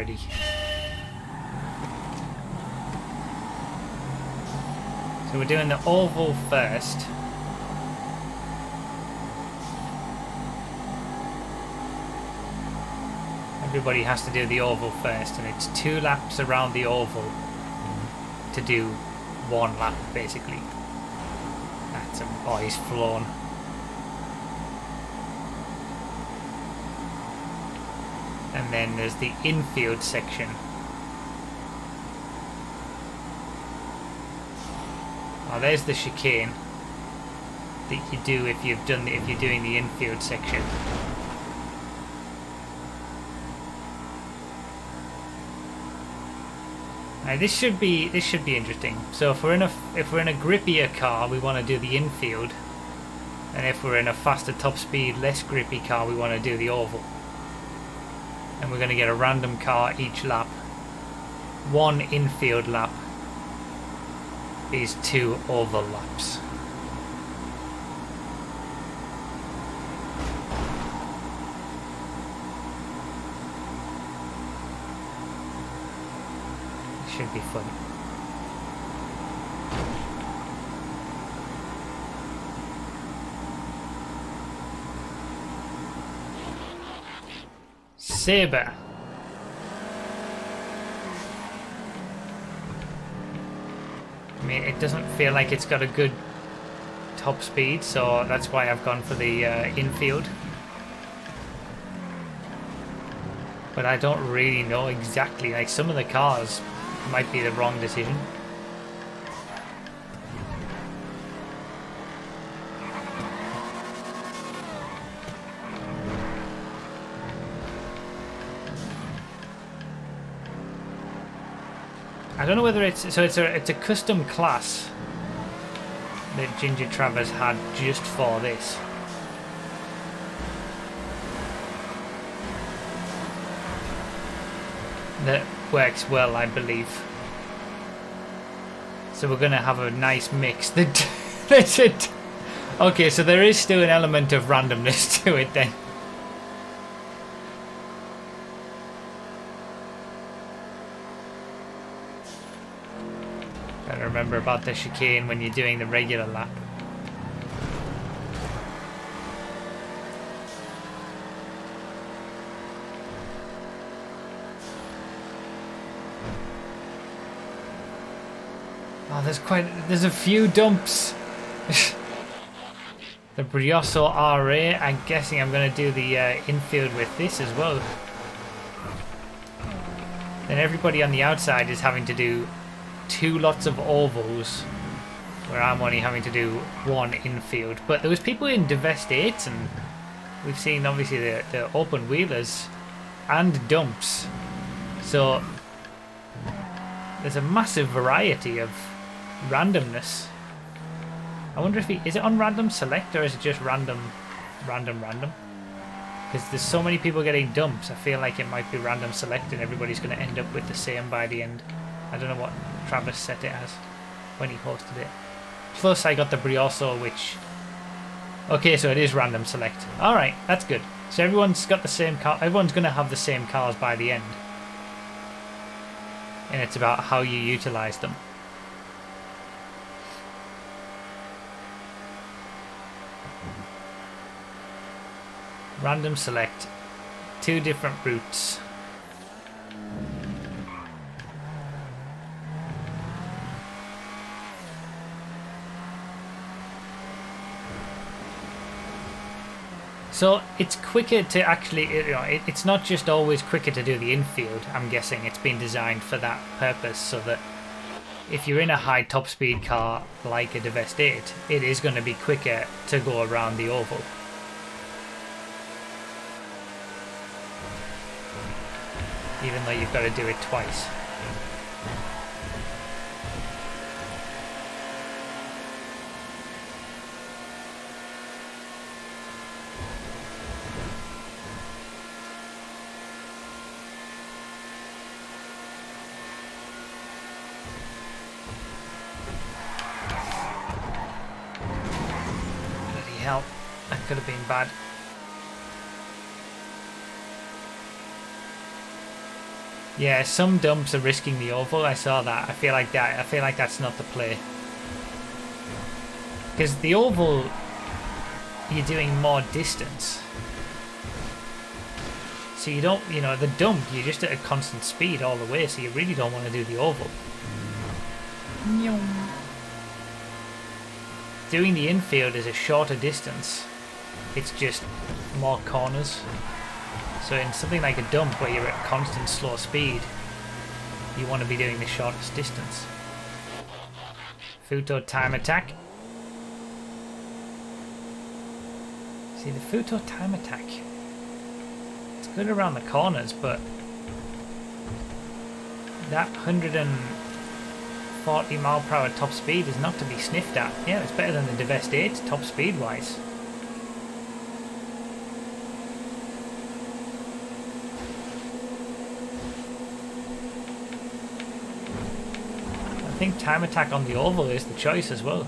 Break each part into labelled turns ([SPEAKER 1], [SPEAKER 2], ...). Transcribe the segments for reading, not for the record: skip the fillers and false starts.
[SPEAKER 1] already. So we're doing the oval first. Everybody has to do the oval first, and it's 2 laps around the oval to do 1 lap, basically. That's a... oh, he's flown. And then there's the infield section. Oh, there's the chicane that you do if you're doing the infield section. Now this should be interesting. So if we're in a grippier car, we want to do the infield, and if we're in a faster top speed, less grippy car, we want to do the oval. And we're going to get a random car each lap. 1 infield lap is 2 oval laps. It should be fun. Sabre. I mean, it doesn't feel like it's got a good top speed, so that's why I've gone for the infield. But I don't really know exactly. Like, some of the cars might be the wrong decision. I don't know whether it's a custom class that Ginger Travers had just for this. That works well, I believe. So we're gonna have a nice mix. That's it. Okay, so there is still an element of randomness to it then. Gotta remember about the chicane when you're doing the regular lap. Oh, there's a few dumps. The Brioso RA, I'm guessing I'm going to do the infield with this as well. Then everybody on the outside is having to do 2 lots of ovals, where I'm only having to do 1 infield. But there was people in Divest 8, and we've seen obviously the open wheelers and dumps. So there's a massive variety of randomness. I wonder if is it on random select or is it just random? Because there's so many people getting dumps, I feel like it might be random select and everybody's going to end up with the same by the end. I don't know what Travis set it as when he posted it. Plus I got the Brioso, which... okay, so it is random select. Alright, that's good. So everyone's got the same car. Everyone's going to have the same cars by the end. And it's about how you utilize them. Random select, 2 different routes. So it's quicker to actually, it's not just always quicker to do the infield. I'm guessing it's been designed for that purpose, so that if you're in a high top speed car like a Divest 8, it is going to be quicker to go around the oval. Even though you've got to do it twice. Bloody hell, that could have been bad. Yeah, some dumps are risking the oval. I saw that. I feel like that's not the play. Because the oval, you're doing more distance. So you don't, the dump, you're just at a constant speed all the way, so you really don't want to do the oval. Doing the infield is a shorter distance. It's just more corners. So in something like a dump where you're at constant slow speed, you want to be doing the shortest distance. Futo time attack. See, the Futo time attack, it's good around the corners, but that 140 mile per hour top speed is not to be sniffed at. Yeah, it's better than the Divest 8 top speed wise. I think time attack on the oval is the choice as well.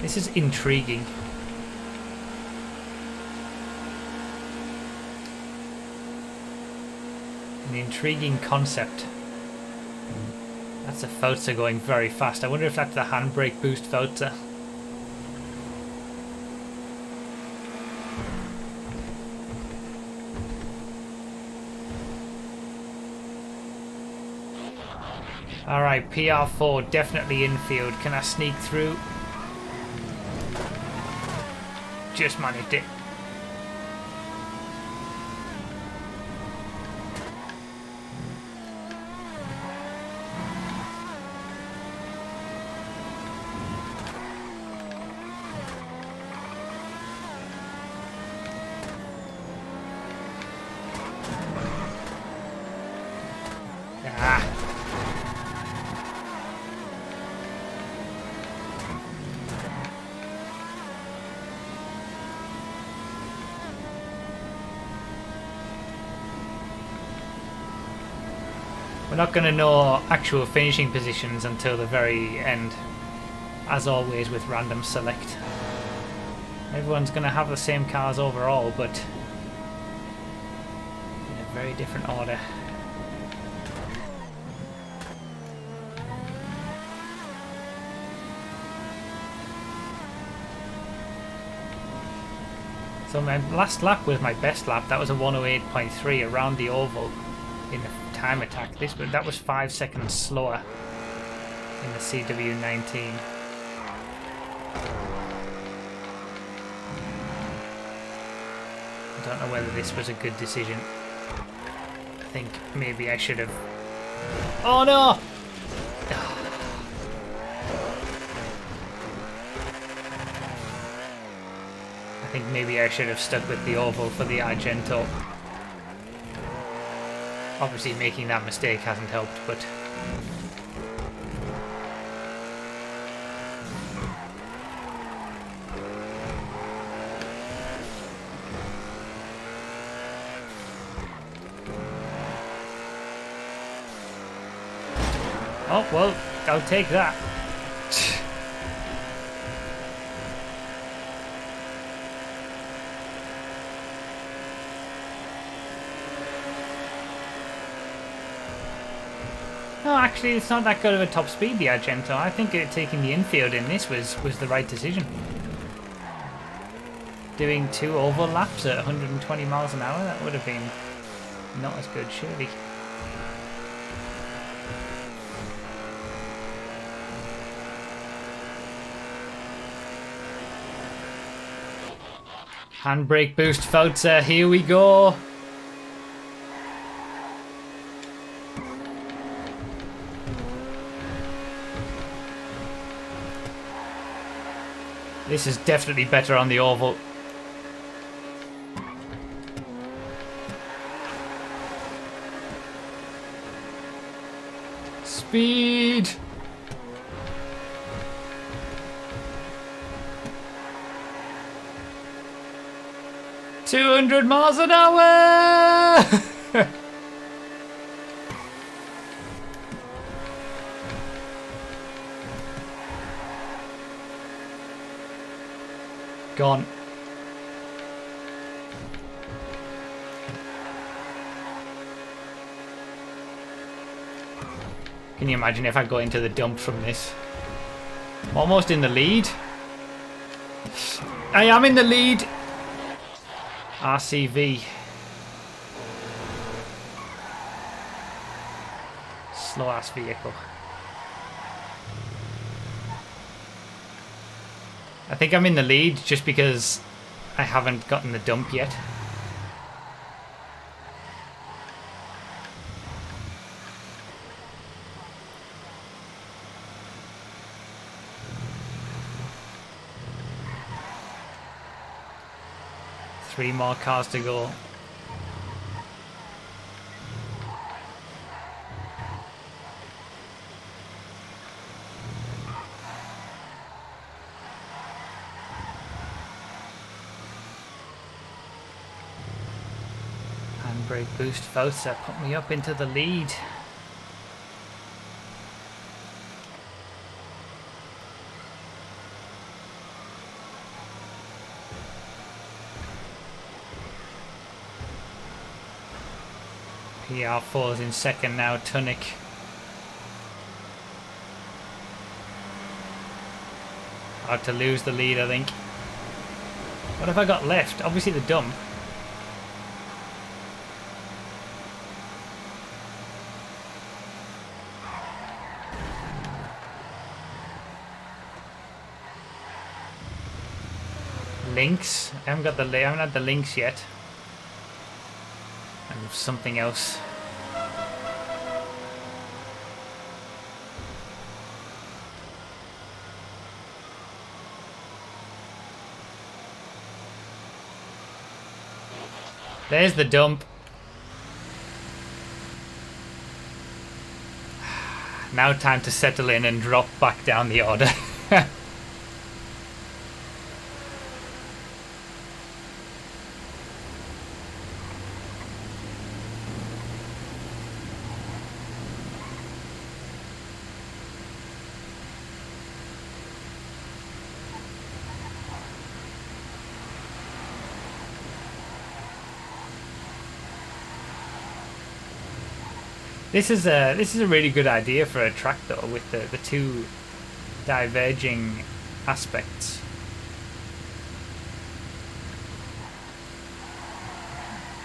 [SPEAKER 1] This is intriguing. An intriguing concept. That's a Fauza going very fast. I wonder if that's the handbrake boost Fauza. Alright, PR4 definitely infield. Can I sneak through? Just managed it. We're not going to know actual finishing positions until the very end, as always with random select. Everyone's going to have the same cars overall, but in a very different order. So my last lap was my best lap. That was a 108.3 around the oval in the time attack. That was 5 seconds slower in the CW19. I don't know whether this was a good decision. I think maybe I should have... Oh no! I think maybe I should have stuck with the oval for the Argento. Obviously making that mistake hasn't helped, but... Oh, well, I'll take that. No, actually, it's not that good of a top speed, the Argento. I think taking the infield in this was the right decision. Doing 2 oval laps at 120 miles an hour, that would have been not as good, surely. Handbrake boost Fauza, here we go. This is definitely better on the oval. Speed! $200 miles an hour! gone. Can you imagine if I go into the dump from this? I'm almost in the lead. I am in the lead. RCV. Slow ass vehicle. I think I'm in the lead just because I haven't gotten the dump yet. Three more cars to go. Handbrake boost Fosa put me up into the lead. PR4 is in second now, Tunic. Hard to lose the lead, I think. What have I got left? Obviously the dump. Links. I haven't had the links yet. And something else. There's the dump. Now time to settle in and drop back down the order. This is a really good idea for a track though, with the two diverging aspects.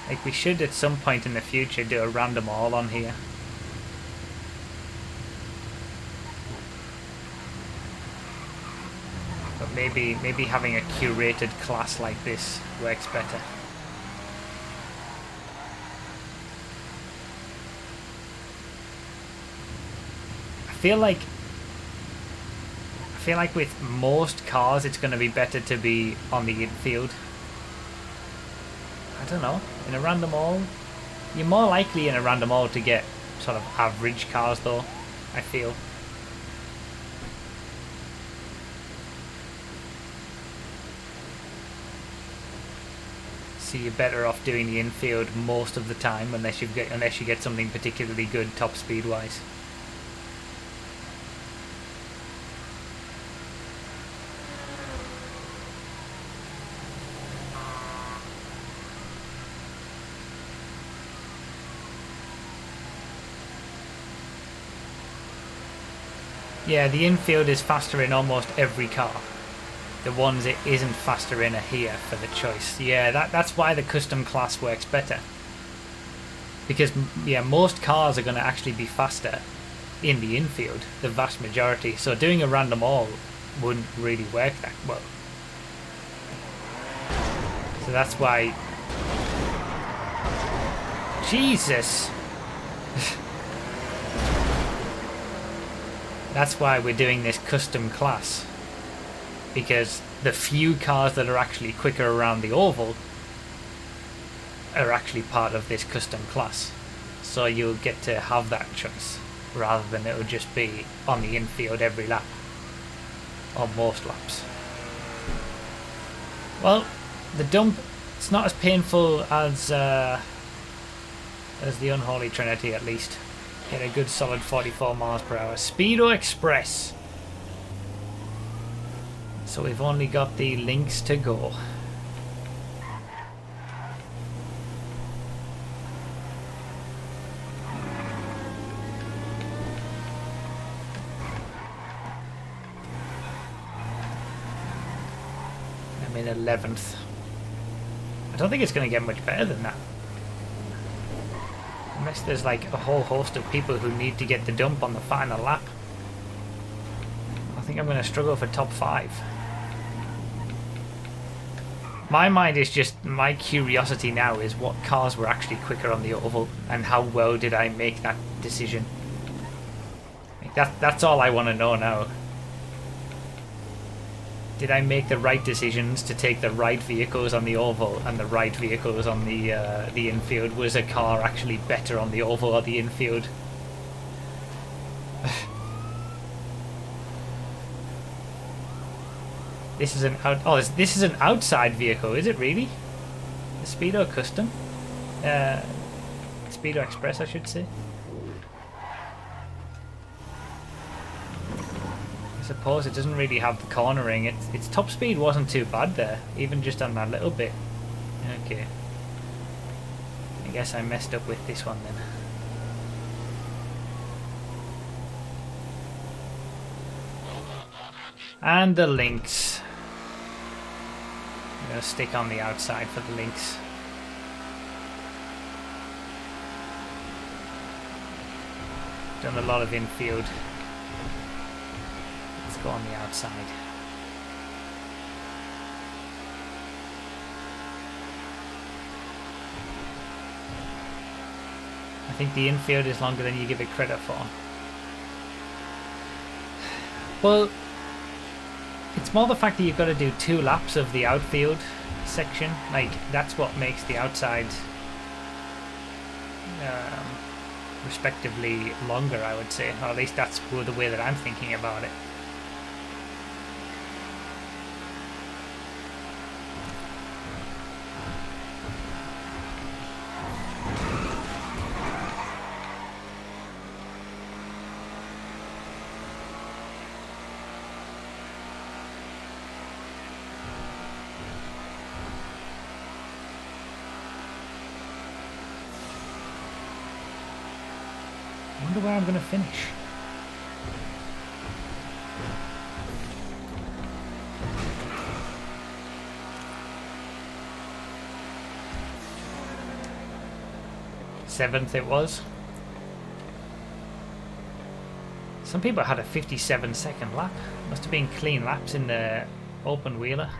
[SPEAKER 1] Like we should at some point in the future do a random all on here. But maybe having a curated class like this works better. I feel like with most cars it's going to be better to be on the infield. I don't know. In a random all, you're more likely in a random all to get sort of average cars though, I feel. So you're better off doing the infield most of the time unless you get something particularly good top speed wise. Yeah, the infield is faster in almost every car. The ones it isn't faster in are here for the choice. Yeah, that's why the custom class works better. Because, yeah, most cars are going to actually be faster in the infield, the vast majority. So doing a random all wouldn't really work that well. So that's why... Jesus! That's why we're doing this custom class, because the few cars that are actually quicker around the oval are actually part of this custom class. So you'll get to have that choice, rather than it will just be on the infield every lap, or most laps. Well, the dump, it's not as painful as the Unholy Trinity at least. Hit a good solid 44 miles per hour. Speedo Express. So we've only got the links to go. I'm in 11th. I don't think it's going to get much better than that. Unless there's like a whole host of people who need to get the dump on the final lap. I think I'm going to struggle for top 5. My mind is just, my curiosity now is what cars were actually quicker on the oval and how well did I make that decision. That's all I want to know now. Did I make the right decisions to take the right vehicles on the oval and the right vehicles on the infield? Was a car actually better on the oval or the infield? This is an this is an outside vehicle, is it really? The Speedo Custom? Speedo Express, I should say. I suppose it doesn't really have the cornering. Its top speed wasn't too bad there, even just on that little bit. Okay. I guess I messed up with this one then. And the links. I'm going to stick on the outside for the links. Done a lot of infield. Let's go on the outside. I think the infield is longer than you give it credit for. Well, it's more the fact that you've got to do 2 laps of the outfield section. Like, that's what makes the outside respectively longer, I would say. Or at least that's the way that I'm thinking about it. I wonder where I'm going to finish. Seventh it was. Some people had a 57-second lap. Must have been clean laps in the open wheeler.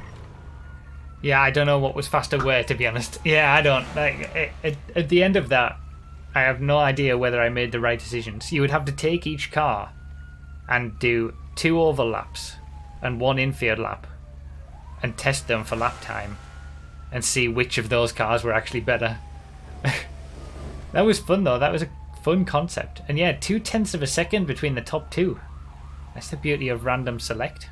[SPEAKER 1] Yeah, I don't know what was faster where, to be honest. Yeah, I don't. Like, at the end of that, I have no idea whether I made the right decisions. You would have to take each car and do 2 oval laps and 1 infield lap and test them for lap time and see which of those cars were actually better. That was fun though. That was a fun concept. And yeah, 0.2 of a second between the top 2. That's the beauty of random select.